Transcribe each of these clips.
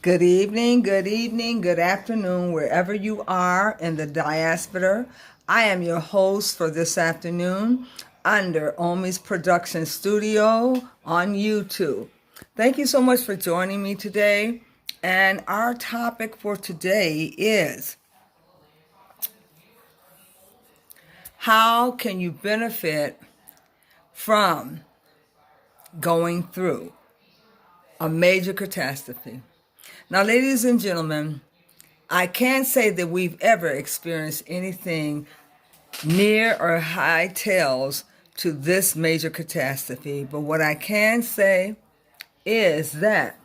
Good evening, good afternoon, wherever you are in the diaspora. I am your host for this afternoon under Omi's Production Studio on YouTube. Thank you so much for joining me today. And our topic for today is how can you benefit from going through a major catastrophe? Now, ladies and gentlemen, I can't say that we've ever experienced anything near or high tails to this major catastrophe, but what I can say is that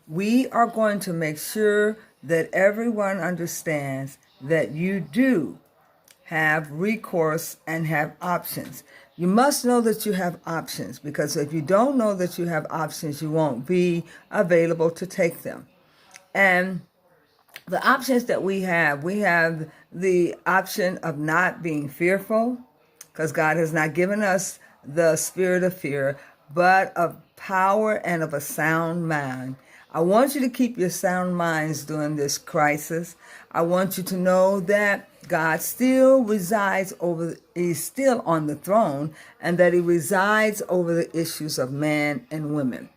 we are going to make sure that everyone understands that you do have recourse and have options. You must know that you have options, because if you don't know that you have options, you won't be available to take them. And the options that we have the option of not being fearful, because God has not given us the spirit of fear, but of power and of a sound mind. I want you to keep your sound minds during this crisis. I want you to know that God still resides he's still on the throne, and that he resides over the issues of man and women.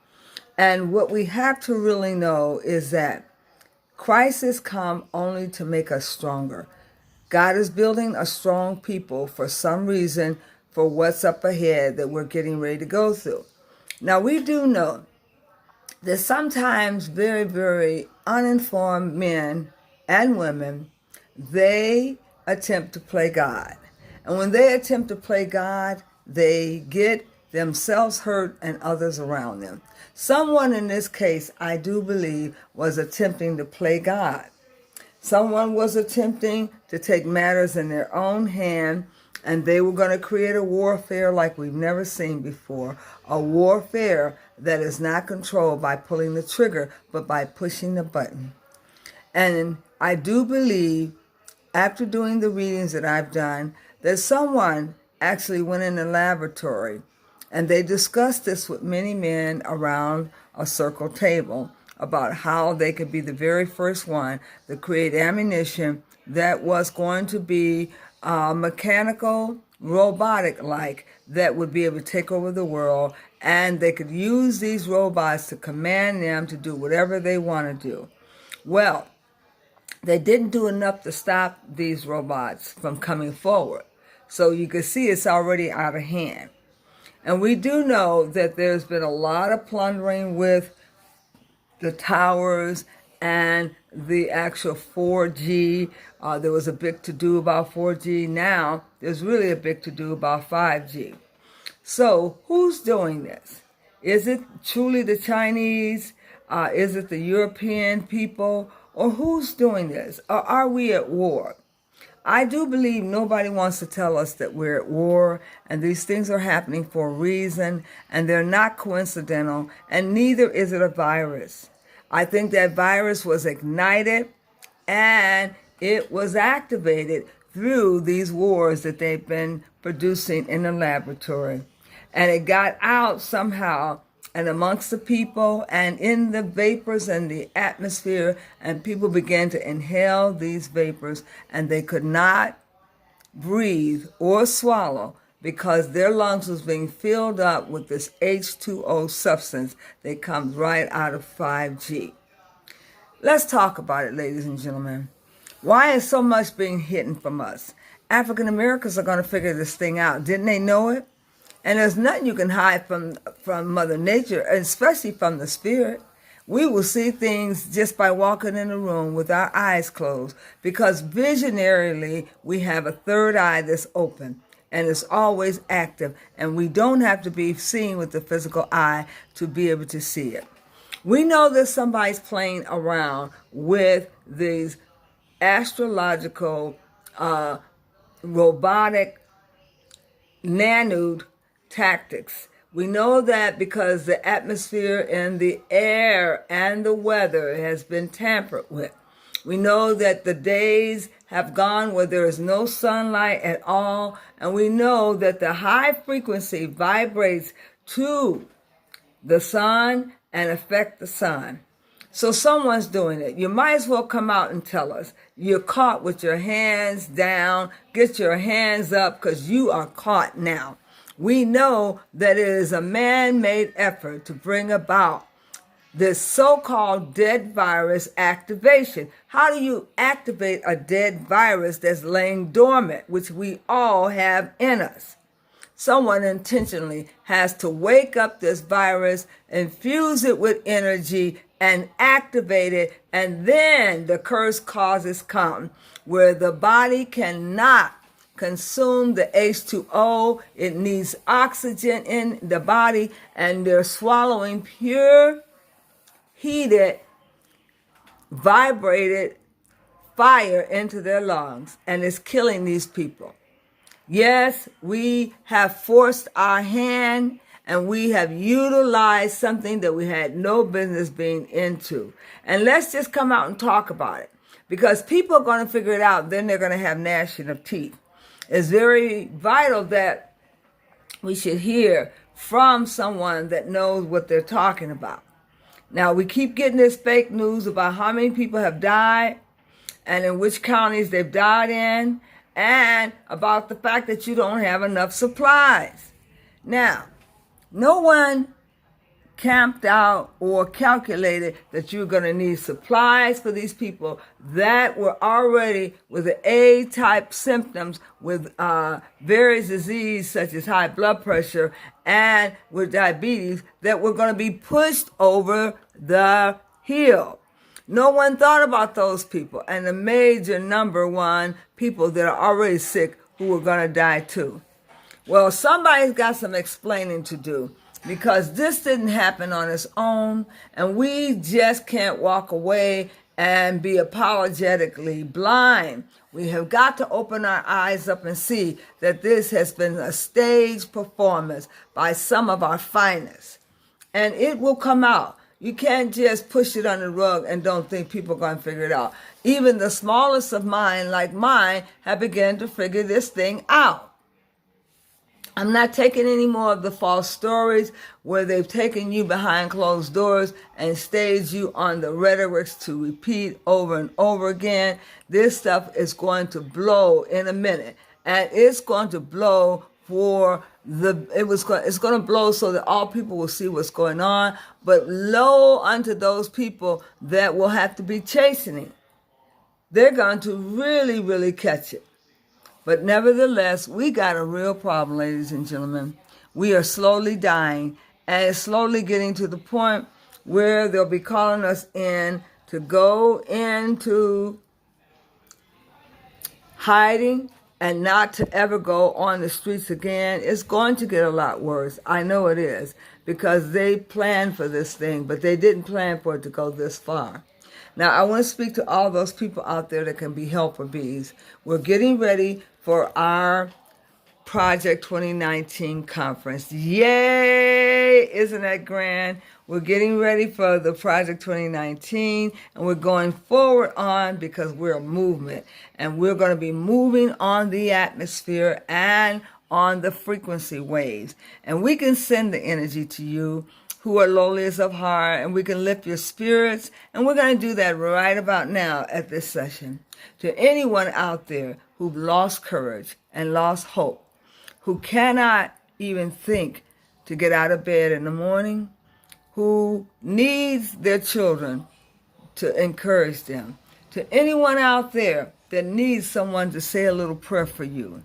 And what we have to really know is that crises come only to make us stronger. God is building a strong people for some reason for what's up ahead that we're getting ready to go through. Now, we do know that sometimes very, very uninformed men and women, they attempt to play God. And when they attempt to play God, they get themselves hurt and others around them. Someone in this case, I do believe, was attempting to play God. Someone was attempting to take matters in their own hand, and they were going to create a warfare like we've never seen before. A warfare that is not controlled by pulling the trigger, but by pushing the button. And I do believe, after doing the readings that I've done, that someone actually went in the laboratory and they discussed this with many men around a circle table about how they could be the very first one to create ammunition that was going to be mechanical, robotic-like, that would be able to take over the world, and they could use these robots to command them to do whatever they want to do. Well, they didn't do enough to stop these robots from coming forward. So you can see it's already out of hand. And we do know that there's been a lot of plundering with the towers and the actual 4G. There was a big to-do about 4G. Now, there's really a big to-do about 5G. So, who's doing this? Is it truly the Chinese? Is it the European people? Or who's doing this? Or are we at war? I do believe nobody wants to tell us that we're at war, and these things are happening for a reason, and they're not coincidental, and neither is it a virus. I think that virus was ignited and it was activated through these wars that they've been producing in the laboratory. And it got out somehow and amongst the people and in the vapors and the atmosphere, and people began to inhale these vapors, and they could not breathe or swallow because their lungs was being filled up with this H2O substance that comes right out of 5G. Let's talk about it, ladies and gentlemen. Why is so much being hidden from us? African Americans are going to figure this thing out. Didn't they know it? And there's nothing you can hide from Mother Nature, especially from the Spirit. We will see things just by walking in a room with our eyes closed, because visionarily we have a third eye that's open and it's always active, and we don't have to be seen with the physical eye to be able to see it. We know that somebody's playing around with these astrological, robotic, nanoed tactics. We know that because the atmosphere and the air and the weather has been tampered with. We know that the days have gone where there is no sunlight at all, and we know that the high frequency vibrates to the sun and affect the sun. So someone's doing it. You might as well come out and tell us. You're caught with your hands down. Get your hands up because you are caught now. We know that it is a man-made effort to bring about this so-called dead virus activation. How do you activate a dead virus that's laying dormant, which we all have in us? Someone intentionally has to wake up this virus, infuse it with energy, and activate it, and then the curse causes come, where the body cannot consume the H2O. It needs oxygen in the body, and they're swallowing pure, heated, vibrated fire into their lungs, and it's killing these people. Yes, we have forced our hand and we have utilized something that we had no business being into. And let's just come out and talk about it, because people are going to figure it out. Then they're going to have gnashing of teeth. It's very vital that we should hear from someone that knows what they're talking about. Now, we keep getting this fake news about how many people have died and in which counties they've died in, and about the fact that you don't have enough supplies. Now, no one camped out or calculated that you're going to need supplies for these people that were already with the A-type symptoms, with various diseases such as high blood pressure and with diabetes, that were going to be pushed over the hill. No one thought about those people, and the major number one people that are already sick who are going to die too. Well, somebody's got some explaining to do, because this didn't happen on its own, and we just can't walk away and be apologetically blind. We have got to open our eyes up and see that this has been a stage performance by some of our finest, and it will come out. You can't just push it on the rug and don't think people are going to figure it out. Even the smallest of mine, like mine, have begun to figure this thing out. I'm not taking any more of the false stories where they've taken you behind closed doors and staged you on the rhetorics to repeat over and over again. This stuff is going to blow in a minute, and it's going to blow it's going to blow so that all people will see what's going on, but low unto those people that will have to be chastening. They're going to really, really catch it. But nevertheless, we got a real problem, ladies and gentlemen. We are slowly dying, and it's slowly getting to the point where they'll be calling us in to go into hiding and not to ever go on the streets again. It's going to get a lot worse. I know it is, because they planned for this thing, but they didn't plan for it to go this far. Now, I want to speak to all those people out there that can be helper bees. We're getting ready for our Project 2019 conference. Yay! Isn't that grand? We're getting ready for the Project 2019, and we're going forward on because we're a movement, and we're going to be moving on the atmosphere and on the frequency waves. And we can send the energy to you who are lowliest of heart, and we can lift your spirits, and we're going to do that right about now at this session. To anyone out there who've lost courage and lost hope, who cannot even think to get out of bed in the morning, who needs their children to encourage them, to anyone out there that needs someone to say a little prayer for you,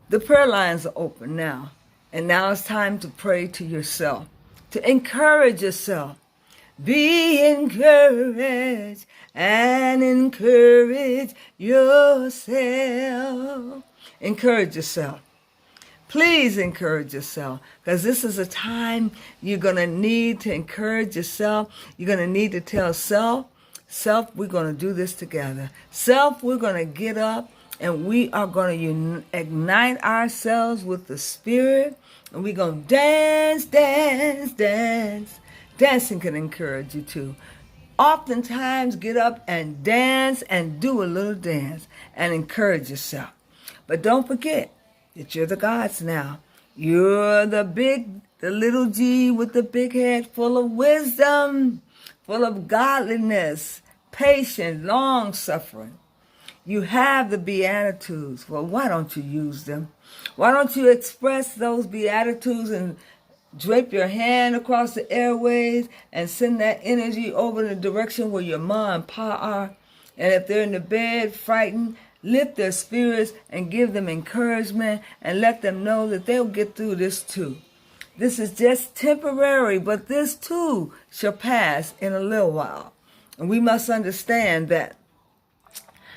the prayer lines are open now. And now it's time to pray to yourself, to encourage yourself. Be encouraged and encourage yourself. Encourage yourself. Please encourage yourself, because this is a time you're going to need to encourage yourself. You're going to need to tell self, we're going to do this together. Self, we're going to get up and we are going to ignite ourselves with the Spirit, and we're going to dance, dance, dance. Dancing can encourage you too. Oftentimes, get up and dance and do a little dance and encourage yourself. But don't forget that you're the gods now. You're the little G with the big head, full of wisdom, full of godliness, patience, long-suffering. You have the Beatitudes. Well, why don't you use them? Why don't you express those Beatitudes and drape your hand across the airways and send that energy over in the direction where your ma and pa are? And if they're in the bed frightened, lift their spirits and give them encouragement and let them know that they'll get through this too. This is just temporary, but this too shall pass in a little while. And we must understand that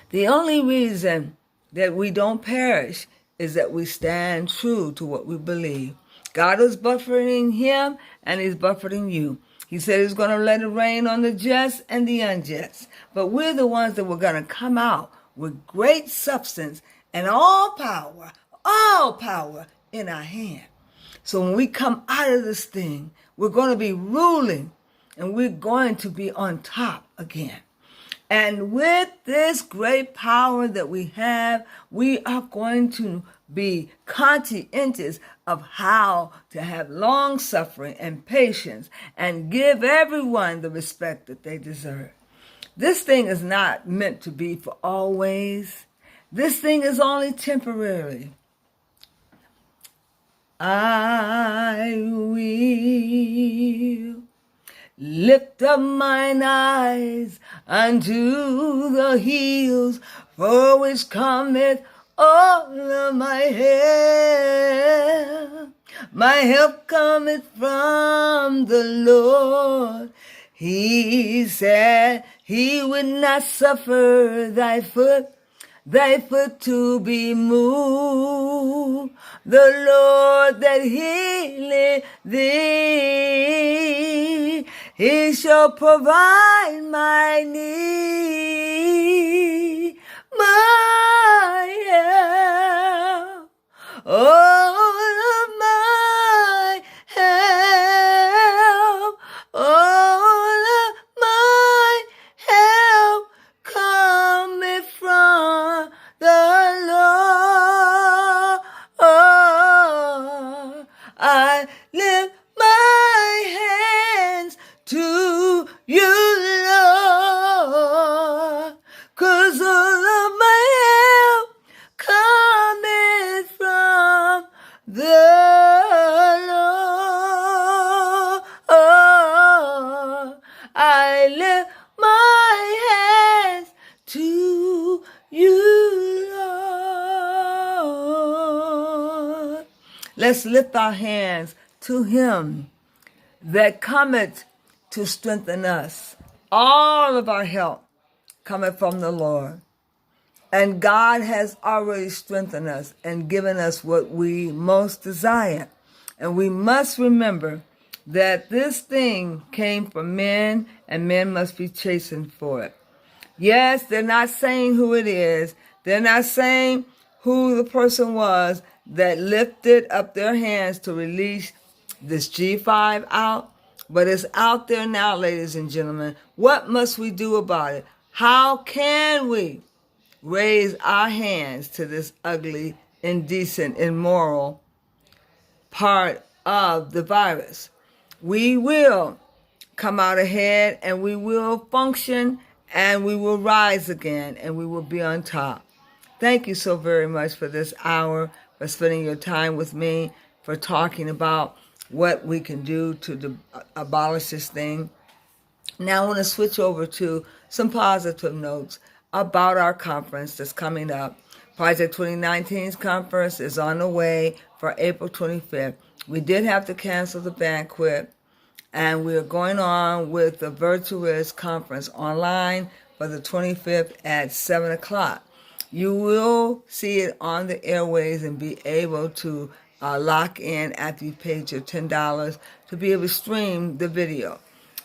the only reason that we don't perish is that we stand true to what we believe. God is buffeting him and he's buffeting you. He said he's going to let it rain on the just and the unjust. But we're the ones that were going to come out with great substance and all power in our hand. So when we come out of this thing, we're going to be ruling and we're going to be on top again. And with this great power that we have, we are going to be conscientious of how to have long suffering and patience and give everyone the respect that they deserve. This thing is not meant to be for always. This thing is only temporary. I will lift up mine eyes unto the hills, for which cometh all of my help. My help cometh from the Lord. He said he would not suffer thy foot to be moved. The Lord that healeth thee, he shall provide my need, my help, all of my help, all of my help cometh from the Lord. I lift my hands to you, Lord, 'cause all of my help cometh from the Lord. I lift my hands to you, Lord. Let's lift our hands to him that cometh to strengthen us. All of our help cometh from the Lord. And God has already strengthened us and given us what we most desire. And we must remember that this thing came from men, and men must be chastened for it. Yes, they're not saying who it is. They're not saying who the person was that lifted up their hands to release this G5 out. But it's out there now, ladies and gentlemen. What must we do about it? How can we raise our hands to this ugly, indecent, immoral part of the virus? We will come out ahead and we will function and we will rise again and we will be on top. Thank you so very much for this hour, for spending your time with me, for talking about what we can do to abolish this thing. Now I want to switch over to some positive notes about our conference that's coming up. Project 2019's conference is on the way for April 25th. We did have to cancel the banquet, and we're going on with the Virtuous Conference online for the 25th at 7 o'clock. You will see it on the airways and be able to lock in after you paid your $10 to be able to stream the video.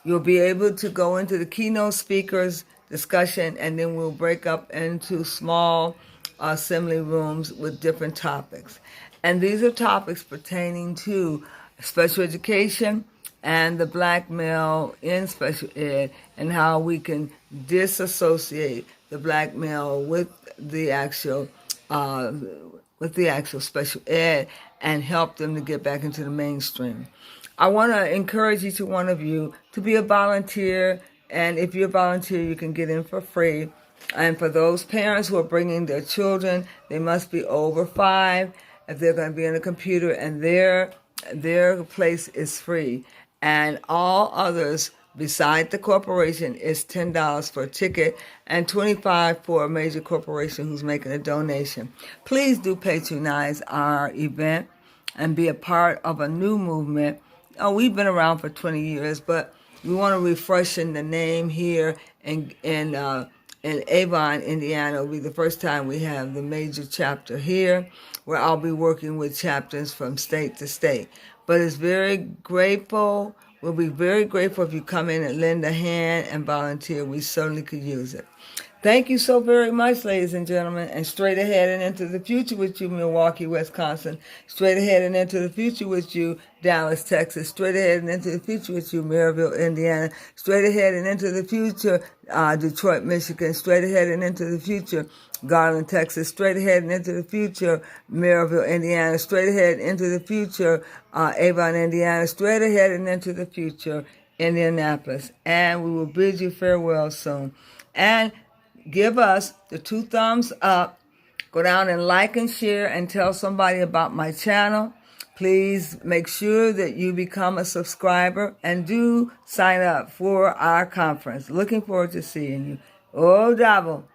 You'll be able to go into the keynote speakers discussion, and then we'll break up into small assembly rooms with different topics. And these are topics pertaining to special education and the black male in special ed, and how we can disassociate the black male with the actual special ed and help them to get back into the mainstream. I want to encourage each one of you to be a volunteer, And if you're a volunteer, you can get in for free. And for those parents who are bringing their children, they must be over 5 if they're going to be in a computer, and their place is free. And all others beside the corporation is $10 for a ticket and $25 for a major corporation who's making a donation. Please do patronize our event and be a part of a new movement. Oh, we've been around for 20 years, but we want to refreshen the name here in Avon, Indiana. It'll be the first time we have the major chapter here, where I'll be working with chapters from state to state. But it's very grateful. We'll be very grateful if you come in and lend a hand and volunteer. We certainly could use it. Thank you so very much, ladies and gentlemen, and straight ahead and into the future with you, Milwaukee, Wisconsin. Straight ahead and into the future with you, Dallas, Texas. Straight ahead and into the future with you, Maryville, Indiana. Straight ahead and into the future, Detroit, Michigan. Straight ahead and into the future, Garland, Texas. Straight ahead and into the future, Maryville, Indiana. Straight ahead into the future, Avon, Indiana. Straight ahead and into the future, Indianapolis. And we will bid you farewell soon. And give us the 2 thumbs up. Go down and like and share and tell somebody about my channel. Please make sure that you become a subscriber and do sign up for our conference. Looking forward to seeing you. Oh, double.